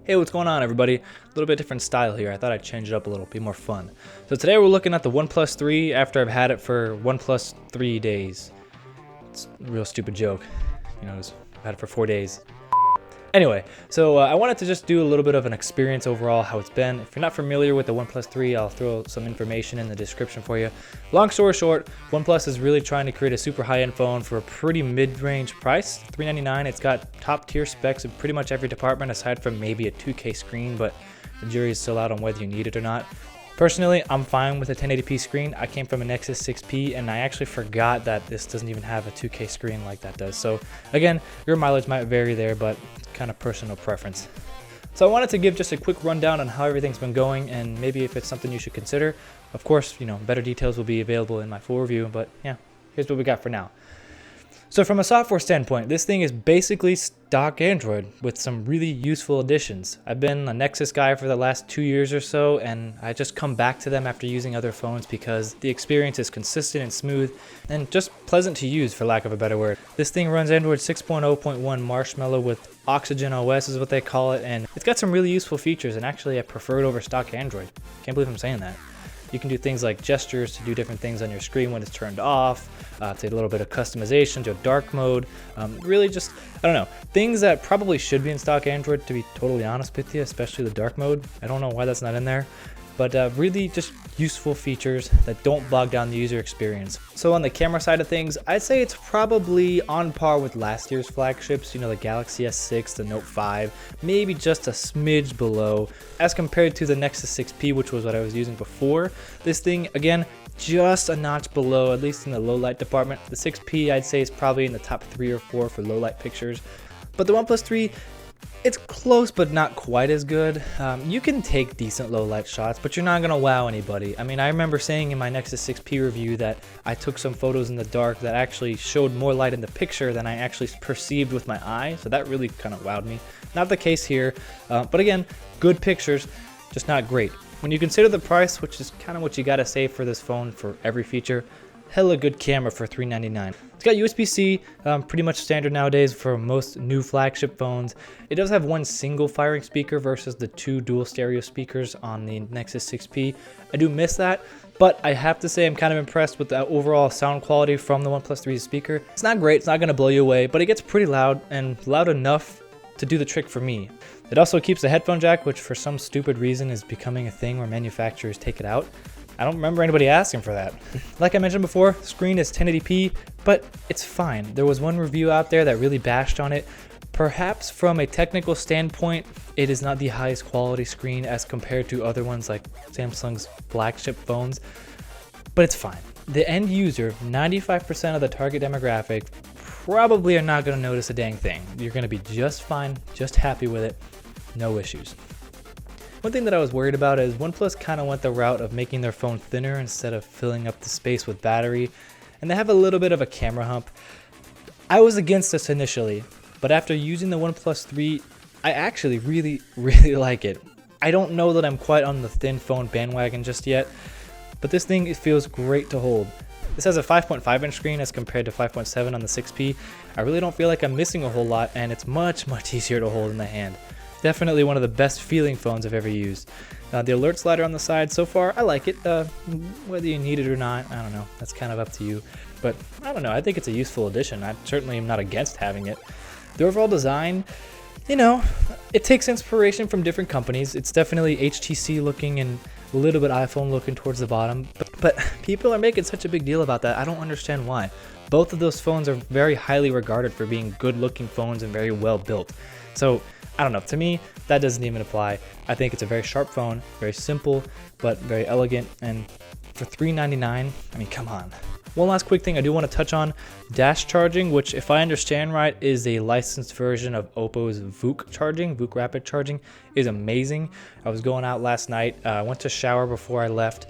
Hey, what's going on, everybody? A little bit different style here. I thought I'd change it up a little, be more fun. So today we're looking at the OnePlus 3 after I've had it for OnePlus 3 days. It's a real stupid joke. You know, I've had it for 4 days. Anyway, so I wanted to just do a little bit of an experience overall, how it's been. If you're not familiar with the OnePlus 3, I'll throw some information in the description for you. Long story short, OnePlus is really trying to create a super high-end phone for a pretty mid-range price, $399. It's got top-tier specs in pretty much every department aside from maybe a 2K screen, but the jury is still out on whether you need it or not. Personally, I'm fine with a 1080p screen. I came from a Nexus 6P, and I actually forgot that this doesn't even have a 2K screen like that does. So again, your mileage might vary there, but it's kind of personal preference. So I wanted to give just a quick rundown on how everything's been going, and maybe if it's something you should consider. Of course, you know, better details will be available in my full review, but yeah, here's what we got for now. So from a software standpoint, this thing is basically stock Android with some really useful additions. I've been a Nexus guy for the last 2 years or so, and I just come back to them after using other phones because the experience is consistent and smooth and just pleasant to use, for lack of a better word. This thing runs Android 6.0.1 Marshmallow with Oxygen OS is what they call it, and it's got some really useful features, and actually I prefer it over stock Android. Can't believe I'm saying that. You can do things like gestures to do different things on your screen when it's turned off, to a little bit of customization to a dark mode, really just, I don't know, things that probably should be in stock Android, to be totally honest with you, especially the dark mode. I don't know why that's not in there, but really just useful features that don't bog down the user experience. So on the camera side of things, I'd say it's probably on par with last year's flagships, you know, the Galaxy S6, the Note 5, maybe just a smidge below as compared to the Nexus 6P, which was what I was using before. This thing, again, just a notch below, at least in the low light department. The 6P, I'd say, is probably in the top 3 or 4 for low light pictures. But the OnePlus 3, it's close, but not quite as good. You can take decent low light shots, but you're not gonna wow anybody. I mean, I remember saying in my Nexus 6P review that I took some photos in the dark that actually showed more light in the picture than I actually perceived with my eye, so that really kind of wowed me. Not the case here, but again, good pictures, just not great. When you consider the price, which is kind of what you gotta save for this phone for every feature, hella good camera for $399. It's got USB-C, pretty much standard nowadays for most new flagship phones. It does have one single firing speaker versus the 2 dual stereo speakers on the Nexus 6P. I do miss that, but I have to say I'm kind of impressed with the overall sound quality from the OnePlus 3's speaker. It's not great, it's not gonna blow you away, but it gets pretty loud and loud enough to do the trick for me. It also keeps the headphone jack, which for some stupid reason is becoming a thing where manufacturers take it out. I don't remember anybody asking for that. Like I mentioned before, the screen is 1080p, but it's fine. There was one review out there that really bashed on it. Perhaps from a technical standpoint, it is not the highest quality screen as compared to other ones like Samsung's flagship phones, but it's fine. The end user, 95% of the target demographic, probably are not gonna notice a dang thing. You're gonna be just fine, just happy with it, no issues. One thing that I was worried about is OnePlus kind of went the route of making their phone thinner instead of filling up the space with battery, and they have a little bit of a camera hump. I was against this initially, but after using the OnePlus 3, I actually really like it. I don't know that I'm quite on the thin phone bandwagon just yet, but this thing, it feels great to hold. This has a 5.5-inch screen as compared to 5.7 on the 6P. I really don't feel like I'm missing a whole lot, and it's much easier to hold in the hand. Definitely one of the best feeling phones I've ever used. The alert slider on the side, so far, I like it. Whether you need it or not, I don't know. That's kind of up to you. But I don't know, I think it's a useful addition. I certainly am not against having it. The overall design, you know, it takes inspiration from different companies. It's definitely HTC looking and a little bit iPhone looking towards the bottom. But people are making such a big deal about that. I don't understand why. Both of those phones are very highly regarded for being good looking phones and very well built. So I don't know, to me, that doesn't even apply. I think it's a very sharp phone, very simple, but very elegant, and for $399, I mean, come on. One last quick thing I do want to touch on, dash charging, which if I understand right, is a licensed version of Oppo's VOOC charging. VOOC rapid charging is amazing. I was going out last night, I went to shower before I left,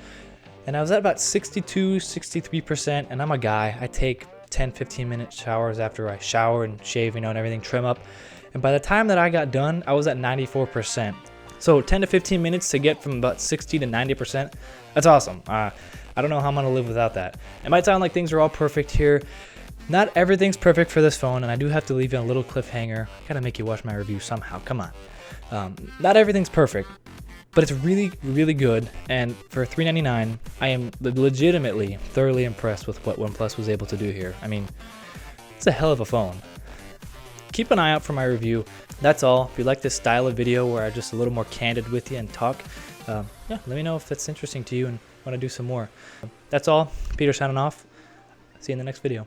and I was at about 63%, and I'm a guy, I take 10-15 minute showers after I shower and shave, you know, and everything, trim up. And by the time that I got done, I was at 94%. So 10 to 15 minutes to get from about 60 to 90%, that's awesome. I don't know how I'm gonna live without that. It might sound like things are all perfect here. Not everything's perfect for this phone, and I do have to leave you a little cliffhanger. I gotta make you watch my review somehow, come on. Not everything's perfect, but it's really, really good. And for $399, I am legitimately thoroughly impressed with what OnePlus was able to do here. I mean, it's a hell of a phone. Keep an eye out for my review. That's all. If you like this style of video where I'm just a little more candid with you and talk, yeah, let me know if that's interesting to you and want to do some more. That's all. Peter signing off. See you in the next video.